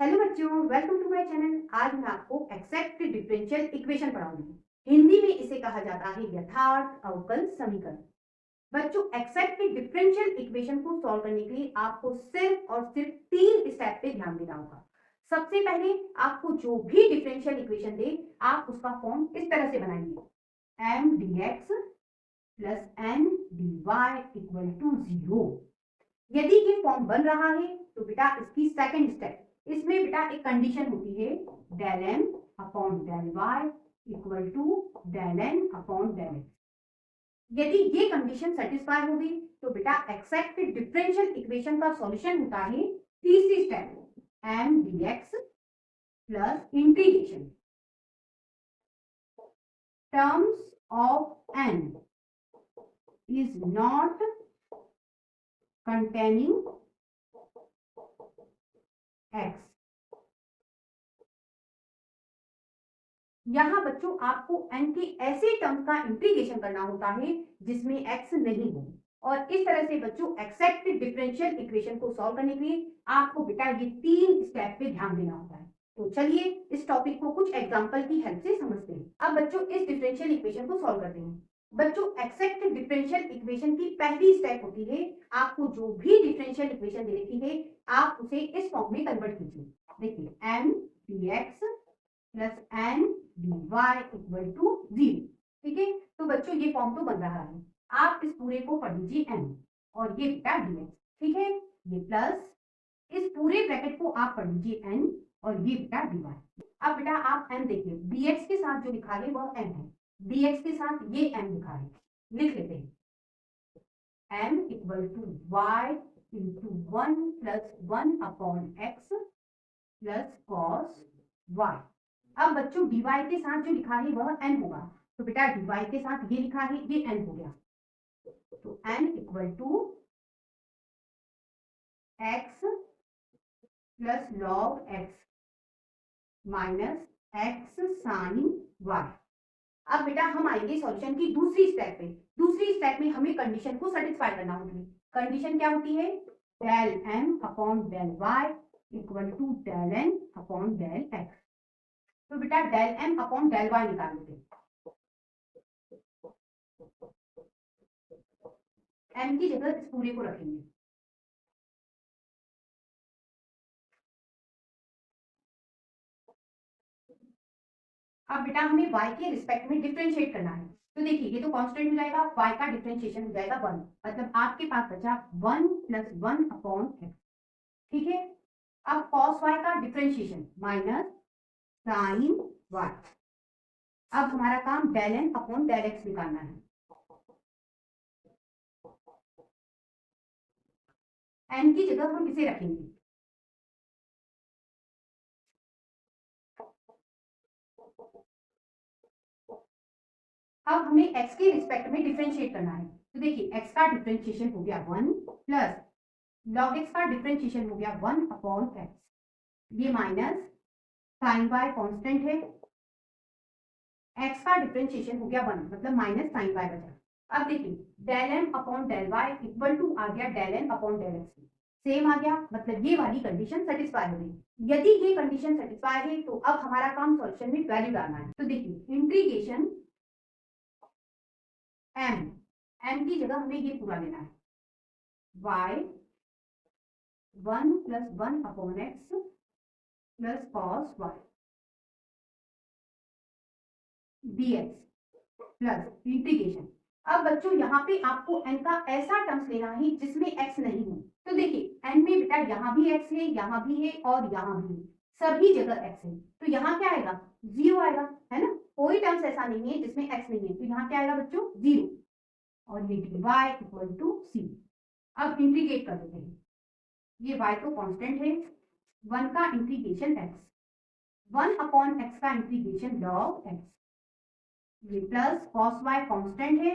Hello बच्चों, welcome to my channel. आज मैं आपको एक्सैक्ट डिफरेंशियल इक्वेशन पढ़ाऊंगी। हिंदी में इसे कहा जाता है यथार्थ अवकल समीकरण। बच्चों, एक्सैक्ट डिफरेंशियल इक्वेशन को सॉल्व करने के लिए आपको सिर्फ और सिर्फ 3 स्टेप पे ध्यान देना होगा। सबसे पहले आपको जो भी डिफरेंशियल इक्वेशन दे, आप उसका फॉर्म इस तरह से बनाएंगे, m d x plus n d y equal to 0। यदि ये फॉर्म बन रहा है तो बेटा इसकी सेकंड स्टेप, इसमें बेटा एक कंडीशन होती है, del M upon del Y equal to del N upon del x. यदि ये कंडीशन सेटिस्फाई होगी तो बेटा एक्सैक्ट डिफरेंशियल इक्वेशन का सॉल्यूशन होता है तीसरी step, m d x plus integration terms of n is not containing x। यहां बच्चों आपको n के ऐसे टर्म्स का इंटीग्रेशन करना होता है जिसमें x नहीं हो। और इस तरह से बच्चों एक्सैक्ट डिफरेंशियल इक्वेशन को सॉल्व करने के लिए आपको बेटा ये 3 स्टेप पे ध्यान देना होता है। तो चलिए इस टॉपिक को कुछ एग्जांपल की हेल्प से समझते हैं। अब बच्चों इस डिफरेंशियल इक्वेशन को सॉल्व करते हैं। बच्चों एक्सैक्ट डिफरेंशियल इक्वेशन की पहली स्टेप होती है, आपको जो भी डिफरेंशियल इक्वेशन दे रखी है आप उसे इस फॉर्म में कन्वर्ट कीजिए। देखिए m d x plus n d y equal to 0। ठीक है, तो बच्चों ये फॉर्म तो बन रहा है। आप इस पूरे को पढ़ लीजिए एम और ये बेटा डी एक्स। ठीक है, ये प्लस इस पूरे ब्रैकेट को आप पढ़ लीजिए एन और ये बेटा डी वाई। अब बेटा आप एम देखिए, डी एक्स के साथ जो लिखा है वह एम है, dx के साथ ये m लिखा है, लिख लेते हैं m equal to y into 1 plus 1 upon x plus cos y। अब बच्चों dy के साथ जो लिखा है वह n होगा, तो बेटा dy के साथ ये लिखा है ये n हो गया, तो n equal to x plus log x minus x sine y। अब बेटा हम आएंगे सॉल्यूशन की दूसरी स्टेप पे। दूसरी स्टेप में हमें कंडीशन को सेटिस्फाई करना होगी। कंडीशन क्या होती है, del M upon del Y equal to del N upon del x. तो बेटा del M upon del y निकाल लेते, एम की जगह इस पूरे को रखेंगे। अब बेटा हमें y के रिस्पेक्ट में डिफरेंशिएट करना है। तो देखिए ये तो कांस्टेंट हो जाएगा, y का डिफरेंशिएशन हो जाएगा 1, मतलब आपके पास बचा 1 प्लस 1 अपॉन x। ठीक है, अब cos y का डिफरेंशिएशन माइनस साइन y। अब हमारा काम del N upon del x निकालना है। एन की जगह हम इसे रखेंगे, अब हमें x के रिस्पेक्ट में डिफरेंशिएट करना है। तो देखिए x का डिफरेंशिएशन हो गया 1 प्लस log x का डिफरेंशिएशन हो गया 1 अपॉन x, ये माइनस साइन y कांस्टेंट है, x का डिफरेंशिएशन हो गया 1 मतलब माइनस साइन y बचा। अब देखिए del M upon del Y equal to आ गया del N upon del X, same आ गया, मतलब ये वाली कंडीशन सेटिस्फाई हो गई। यदि ये कंडीशन सेटिस्फाई है तो अब हमारा काम सॉल्यूशन में वैल्यू डालना है। तो देखिए इंटीग्रेशन एम, एम की जगह हमें ये पूरा लेना है, y 1 plus 1 upon x plus cos y dx plus integration. अब बच्चों यहाँ पे आपको n का ऐसा टर्म्स लेना है जिसमें x नहीं हो। तो देखिए n में बेटा यहाँ भी x है, यहाँ भी है और यहाँ भी है, सभी जगह x है, तो यहाँ क्या आएगा, 0 आएगा, है ना। कोई टर्म्स ऐसा नहीं है जिसमें x नहीं है, तो यहाँ क्या आएगा बच्चों 0 और ये y इक्वल टू c। अब इंटीग्रेट कर देते हैं, ये y तो कांस्टेंट है, 1 का इंटीग्रेशन x, 1 अपॉन x का इंटीग्रेशन log x, ये प्लस cos y कांस्टेंट है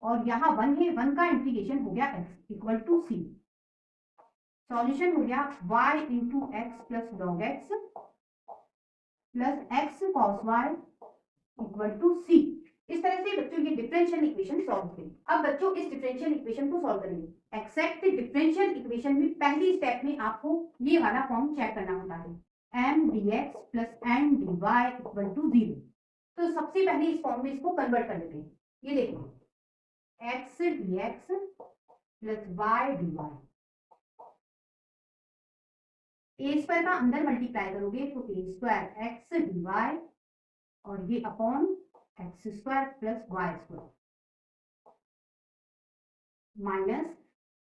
और यहाँ 1 है, 1 का इंटीग्रेशन हो गया x equal to c। Solution हो गया y into x plus log x plus x cos y equal to c। इस तरह से बच्चों ये डिफरेंशियल इक्वेशन सॉल्व करें। अब बच्चों इस डिफरेंशियल इक्वेशन को सॉल्व करेंगे। एक्सेक्ट डिफरेंशियल इक्वेशन में पहली स्टेप में आपको ये वाला फॉर्म चेक करना होता है, m dx plus n dy equal to 0। तो सबसे पहले इस फॉर्म में इसको कन्वर्ट कर लेते हैं। ये देखिए x dx plus y dy, ए स्क्वायर का अंदर मल्टीप्लाई करोगे तो ए स्क्वायर एक्स dy और ये upon x square plus Y square minus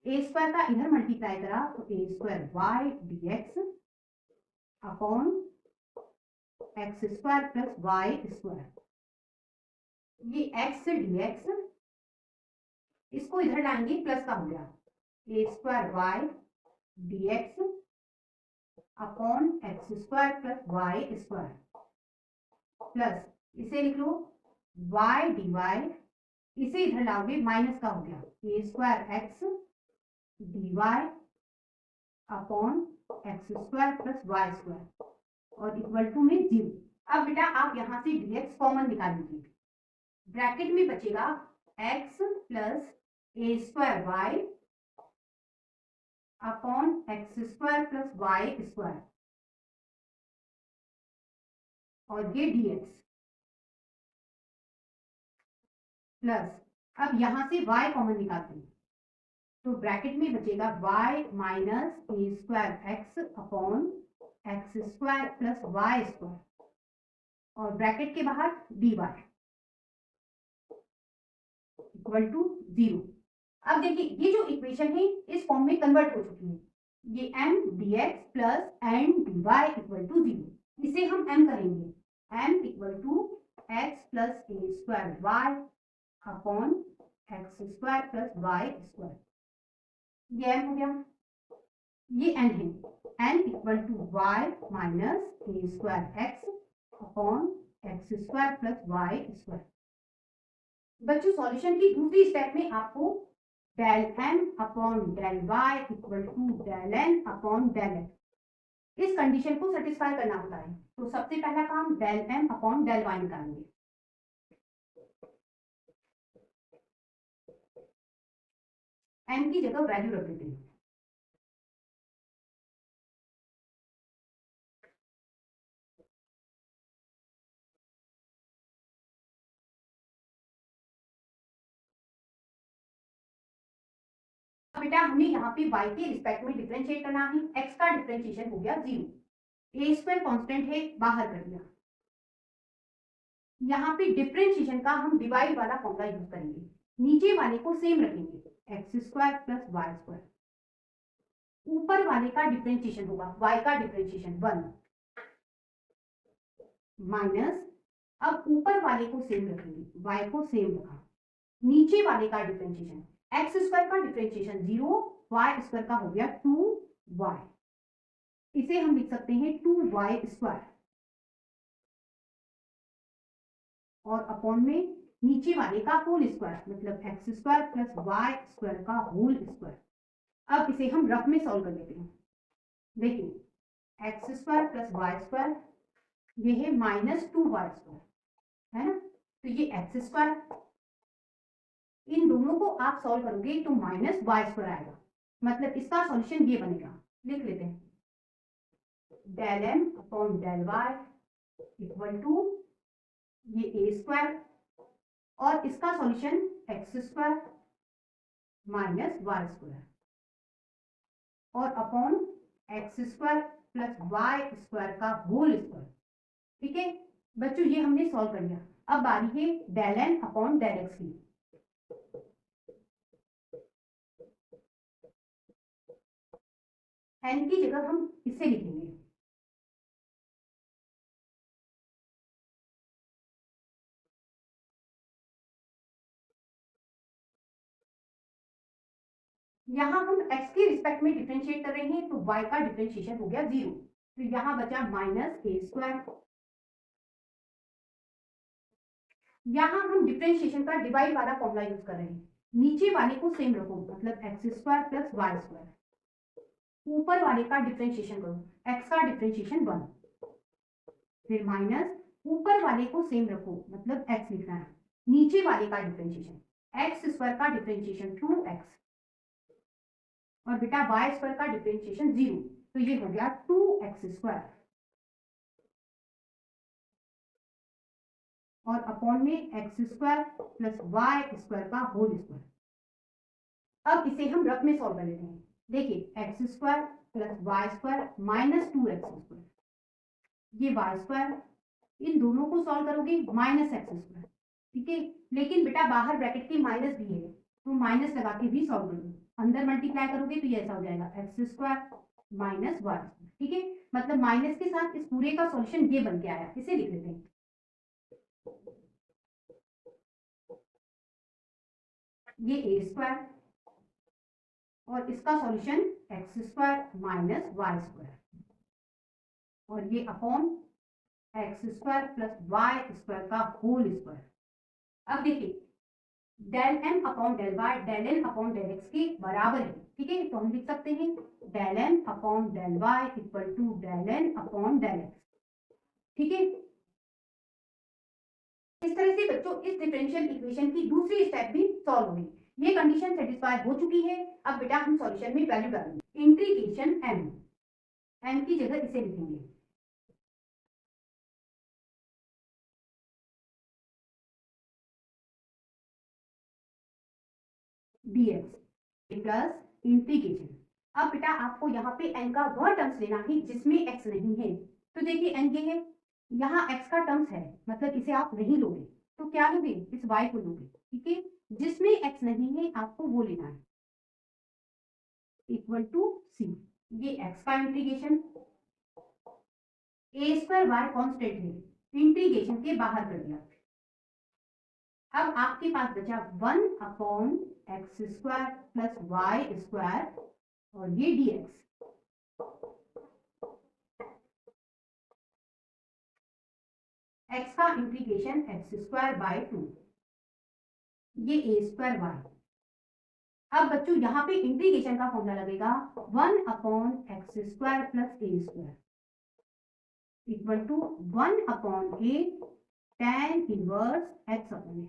ए स्क्वायर का इधर मल्टीप्लाई करा तो A square Y D X upon x square plus Y square. ये एक्स डी एक्स इसको इधर लाएंगे प्लस का हो गया A square Y D X upon x square plus Y square plus इसे लिख लो वाई डी वाई, इसे इधर लाओगे माइनस का हो गया A square X D Y upon x square plus Y square और इक्वल टू में 0। अब बेटा आप यहां से dx कॉमन निकाल लीजिए, ब्रैकेट में बचेगा x प्लस ए square Y upon x square plus Y square और ये dx प्लस अब यहां से y कॉमन निकालते हैं तो ब्रैकेट में बचेगा y माइनस ए square x upon x square plus Y square और ब्रैकेट के बाहर dy इक्वल टू 0। अब देखिए ये जो इक्वेशन है इस फॉर्म में कन्वर्ट हो चुकी है, ये m dx plus n dy equal to 0। इसे हम m करेंगे, m equal to x plus A square Y upon x square plus Y square. ये m हो गया, ये n है, n equal to y minus A square x upon x square plus Y square. बच्चों solution की दूसरी step में आपको del m upon del y equal to del n upon del x इस कंडीशन को सेटिस्फाई करना होता है। तो सबसे पहला काम del m upon del y निकालेंगे। m की जगह वैल्यू रख देते हैं। बेटा हमें यहाँ पे y के रिस्पेक्ट में डिफरेंशिएट करना है, x का डिफरेंशिएशन हो गया 0, ए स्क्वायर कांस्टेंट है बाहर कर दिया। यहाँ पे डिफरेंशिएशन का हम डिवाइड वाला फॉर्मूला यूज करेंगे, नीचे वाले को सेम रखेंगे x square plus Y square, ऊपर वाले का डिफरेंशिएशन होगा y का डिफरेंशिएशन 1 माइनस अब ऊपर वाले को सेम रखेंगे y को सेम रखा, नीचे वाले का डिफरेंशिएशन एक्स स्क्वायर का डिफरेंशिएशन 0, वाई स्क्वायर का हो गया 2y, इसे हम लिख सकते हैं 2y स्क्वायर और अपॉन में नीचे वाले का होल स्क्वायर मतलब x square plus Y square का होल स्क्वायर। अब इसे हम रफ में सॉल्व कर लेते हैं। देखिए x square plus Y square ये है माइनस 2y स्क्वायर है ना, तो ये एक्स स्क्वायर, इन दोनों को आप सॉल्व करोगे तो माइनस वाई स्क्वायर आएगा, मतलब इसका सॉल्यूशन ये बनेगा। लिख लेते हैं del m upon del y equal to ये ए स्क्वायर और इसका solution x square minus Y square और upon x square plus Y square का होल स्क्वायर। ठीक है बच्चों ये हमने सॉल्व कर लिया। अब बारी है del n upon del x की। n की जगह हम इसे लिखेंगे यहाँ हम x के रिस्पेक्ट में डिफरेंशिएट कर रहे हैं तो y का डिफरेंशिएशन हो गया 0, तो यहाँ बचा माइनस ए स्क्वायर। यहाँ हम डिफरेंशिएशन का डिवाइड वाला फॉर्मूला यूज कर रहे हैं, नीचे वाले को सेम रखो मतलब x square plus Y square, ऊपर वाले का डिफरेंशिएशन करो x का डिफरेंशिएशन 1 फिर माइनस ऊपर वाले को सेम रखो मतलब x लिखना है नीचे वाले का डिफरेंशिएशन, एक्स स्क्वायर का डिफरेंशिएशन 2x और बेटा वाई स्क्वायर का डिफरेंशिएशन 0, तो ये हो गया 2x स्क्वायर और अपॉन में x square plus Y square का होल स्क्वायर। अब इसे हम रफ में सॉल्व कर लेते हैं। देखिए x square plus Y square minus 2x square, ये वाई स्क्वायर, इन दोनों को सॉल्व करोगे माइनस एक्स स्क्वायर, ठीक है। लेकिन बेटा बाहर ब्रैकेट के माइनस भी है तो माइनस लगा के भी सॉल्व करोगे, अंदर मल्टीप्लाई करोगे तो ये ऐसा हो जाएगा x square minus Y square, ठीक है। मतलब माइनस के साथ इस पूरे का सॉल्यूशन ये बन के आया, इसे लिख लेते हैं। ये ए स्क्वायर और इसका solution x square minus Y square और ये upon x square plus Y square का होल स्क्वायर। अब देखिए del M upon del y del N upon del x के बराबर है, ठीक है। तो हम लिख सकते हैं del M upon del Y equal to del N upon del x, ठीक है। इस तरह से बच्चों इस डिफरेंशियल इक्वेशन की दूसरी स्टेप भी सॉल्व हुई। ये कंडीशन सेटिस्फाई हो चुकी है। अब बेटा हम सॉल्यूशन में वैल्यू डालेंगे, इंटीग्रेशन एम की जगह इसे लिखेंगे dx प्लस इंटीग्रेशन। अब बेटा आपको यहाँ पे n का वह टर्म्स लेना है जिसमें x नहीं है। तो देखिए n ये है, यहाँ x का टर्म्स है, मतलब इसे आप नहीं लोगे तो क्या लोगे, इस y को लोगे, ठीक है। जिसमें x नहीं है आपको वो लेना है, इक्वल टू c, ये x का integration, a square y constant है, इंटीग्रेशन के बाहर कर दिया। अब आपके पास बचा 1 upon x square plus Y square और ये dx, x का इंटीग्रेशन एक्स स्क्वायर बाय 2, ये a स्क्वायर वाई। अब बच्चों यहाँ पे इंटीग्रेशन का फॉर्मूला लगेगा 1 upon x square plus A square equal to 1 upon A tan inverse x upon A.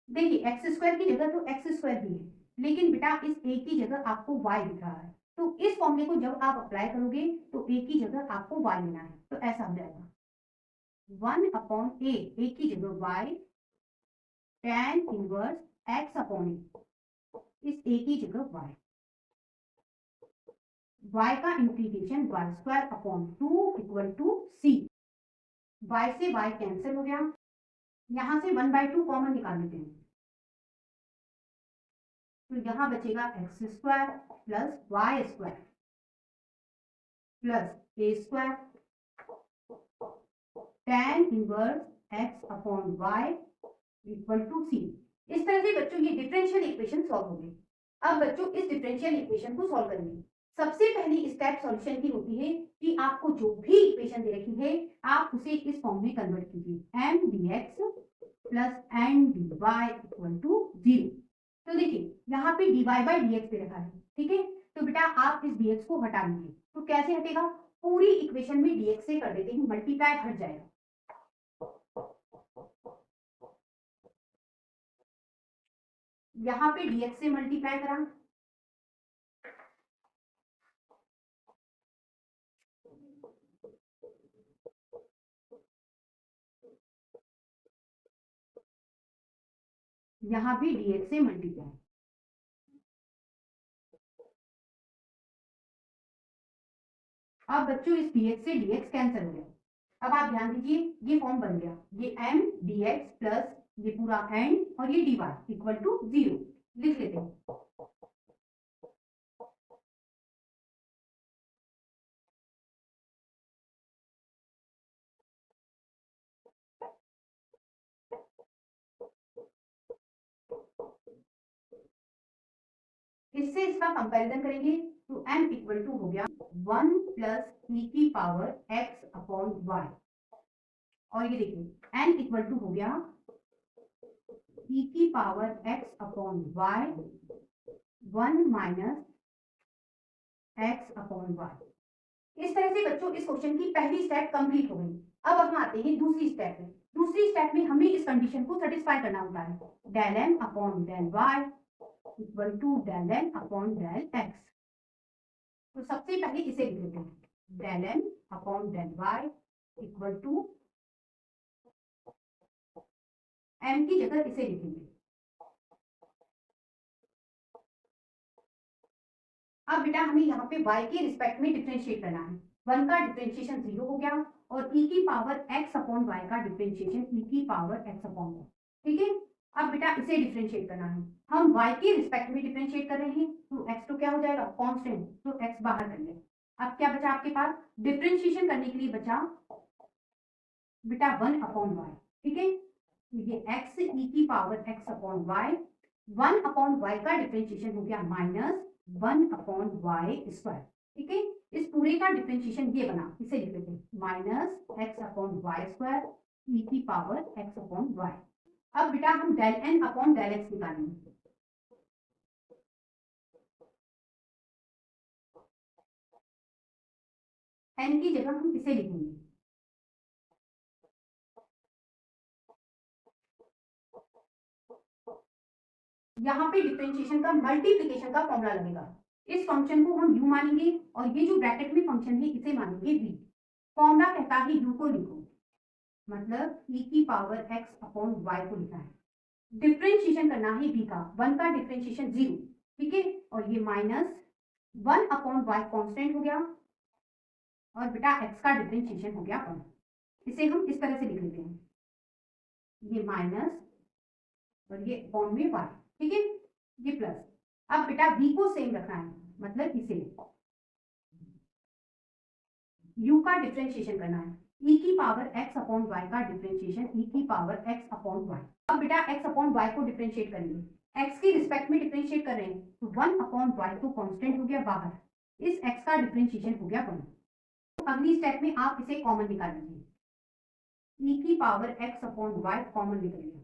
देखिए एक्स स्क्वायर की जगह तो एक्स स्क्वायर ही है, लेकिन बेटा इस a की जगह आपको y दिख रहा है, तो इस फॉर्मूले को जब आप अप्लाई करोगे तो a की जगह आपको y लेना है, तो ऐसा हो जाएगा 1 अपॉन a की जगह y tan inverse x upon A, इस a की जगह y का integration y square upon 2 equal to c। y से y कैंसिल हो गया, यहां से 1/2 कॉमन निकाल लेते हैं, तो यहां बचेगा x square plus Y square plus A square tan inverse x upon y equal to c। इस तरह से बच्चों ये डिफरेंशियल इक्वेशन सॉल्व होगी। अब बच्चों इस डिफरेंशियल इक्वेशन को सॉल्व करेंगे। सबसे पहली स्टेप सॉल्यूशन की होती है कि आपको जो भी इक्वेशन दे रखी है आप उसे इस फॉर्म में कन्वर्ट कीजिए, m dx plus n dy equal to 0। तो देखिए यहाँ पे dy बाई dx दे रखा है, ठीक है। तो बेटा आप इस dx को हटा लीजिए, तो कैसे हटेगा, पूरी इक्वेशन में dx से कर देते हैं मल्टीप्लाई, हट जाएगा। यहाँ पे dx से मल्टीप्लाई करा, यहाँ भी dx से मल्टीप्लाई। अब बच्चों इस dx से dx कैंसिल हो गया। अब आप ध्यान दीजिए ये फॉर्म बन गया, ये m dx प्लस ये पूरा n और ये dy इक्वल टू 0 लिख लेते हैं। इससे इसका कंपैरिजन करेंगे तो m इक्वल टू हो गया 1 प्लस e की पावर x अपॉन y, और ये देखिए n इक्वल टू हो गया e की power x upon y 1 minus x upon y। इस तरह से बच्चों इस क्वेश्चन की पहली स्टेप कंप्लीट हो गई। अब हम आते हैं दूसरी स्टेप में। दूसरी स्टेप में हमें इस कंडीशन को सेटिस्फाई करना होता है, del m upon del y equal to del n upon del x। तो सबसे पहले इसे लिख लेते हैं, del m upon del y equal to m की जगह इसे लिखेंगे। अब बेटा हमें यहाँ पे y के रिस्पेक्ट में डिफरेंशिएट करना है। 1 का डिफरेंशिएशन 0 हो गया और e की पावर x अपॉन y का डिफरेंशिएशन e की पावर x अपॉन y। ठीक है, अब बेटा इसे डिफरेंशिएट करना है। हम y के रिस्पेक्ट में डिफरेंशिएट कर रहे हैं तो x तो क्या हो जाएगा, कांस्टेंट, तो x बाहर कर ले। अब क्या बचा आपके पास, डिफरेंशिएशन करने के लिए बचा बेटा 1 अपॉन y। ठीक है, ये x e की power x upon y, 1 upon y का डिफरेंशिएशन हो गया माइनस 1 अपॉन वाई स्क्वायर। ठीक है, इस पूरे का डिफरेंशिएशन ये बना, इसे लिख लेते हैं minus x upon Y square E की पावर एक्स अपॉन वाई। अब बेटा हम del N upon del X निकालेंगे। एन की जगह हम इसे लिखेंगे, यहाँ पे डिफरेंशिएशन का मल्टीप्लिकेशन का फॉर्मूला लगेगा। इस फंक्शन को हम u मानेंगे और ये जो ब्रैकेट में फंक्शन है इसे मानेंगे v। फॉर्मूला कहता है u को लिखो, मतलब e की पावर x अपॉन y को लिखा है। डिफरेंशिएशन करना है v का, 1 का डिफरेंशिएशन 0। ठीक है, और ये माइनस 1 अपॉन y कांस्टेंट हो गया और बेटा x का डिफरेंशिएशन हो गया 1। इसे हम इस तरह से लिख लेते हैं, ये माइनस और ये अपॉन में y। ठीक है, ये प्लस। अब बेटा v को सेम रखना है, मतलब इसे u का डिफरेंशिएशन करना है, e की पावर x अपॉन y का डिफरेंशिएशन e की पावर x अपॉन y। अब बेटा x अपॉन y को डिफरेंशिएट करेंगे, x के रिस्पेक्ट में डिफरेंशिएट कर रहे हैं तो 1 अपॉन y तो कांस्टेंट हो गया बाहर, इस x का डिफरेंशिएशन हो गया 1। तो अगली स्टेप में आप इसे कॉमन निकाल लीजिए, e की power x upon y common निकल गया,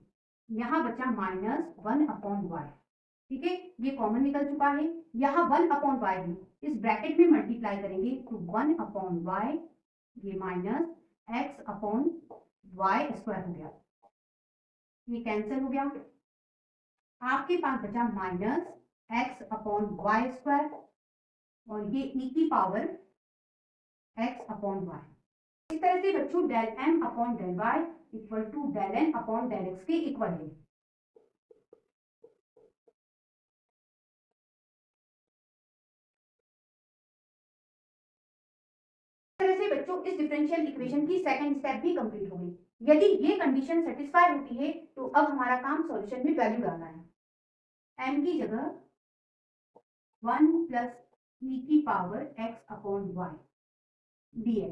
यहाँ बचा माइनस 1 अपॉन y। ठीक है, ये कॉमन निकल चुका है। यहाँ 1 अपॉन वाई है, इस ब्रैकेट में मल्टीप्लाई करेंगे तो 1 अपॉन वाई, ये minus x upon Y square हो गया, ये कैंसिल हो गया। आपके पास बचा minus x upon Y square और ये ई की पावर एक्स अपॉन वाई। इस तरह से बच्चों del M upon del Y equal to del N upon del x के इक्वल है। तरह से बच्चों इस डिफरेंशियल इक्वेशन की सेकंड स्टेप भी कंप्लीट हो गई। यदि ये कंडीशन सेटिस्फाई होती है तो अब हमारा काम सॉल्यूशन में वैल्यू डालना है। m की जगह 1 प्लस e की power x upon y dx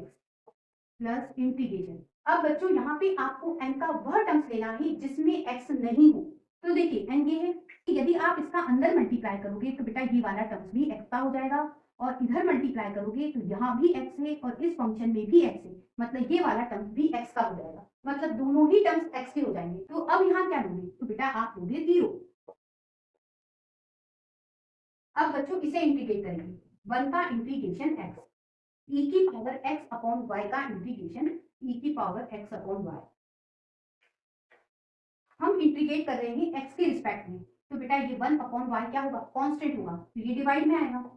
plus integration. अब बच्चों यहाँ पे आपको n का वह टर्म्स लेना है जिसमें x नहीं हो। तो देखिए n ये है, यदि आप इसका अंदर मल्टीप्लाई करोगे तो बेटा ये वाला टर्म्स भी x का हो जाएगा और इधर मल्टीप्लाई करोगे तो यहाँ भी x है और इस फंक्शन में भी x है, मतलब ये वाला टर्म्स भी x का हो जाएगा, मतलब दोनों ही टर्म्स x के हो जाएंगे। तो अब यहाँ क्या लोगे, तो बेटा आप लोगे 0। अब बच्चों इसे इंटीग्रेट करेंगे, 1 का इंटीग्रेशन x, e की पावर x अपॉन y का इंटीग्रेशन e की पावर x अपॉन y। हम इंटीग्रेट कर रहे हैं x के रिस्पेक्ट में, तो बेटा ये 1 अपॉन y क्या होगा, कांस्टेंट होगा, तो ये डिवाइड में आएगा,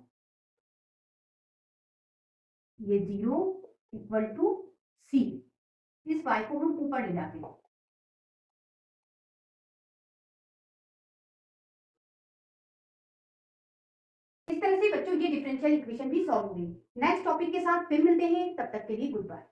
ये 0 इक्वल टू c। इस y को हम ऊपर ले जाते हैं। इस तरह से बच्चों ये डिफरेंशियल इक्वेशन भी सॉल्व हुई। नेक्स्ट टॉपिक के साथ फिर मिलते हैं, तब तक के लिए गुड बाय।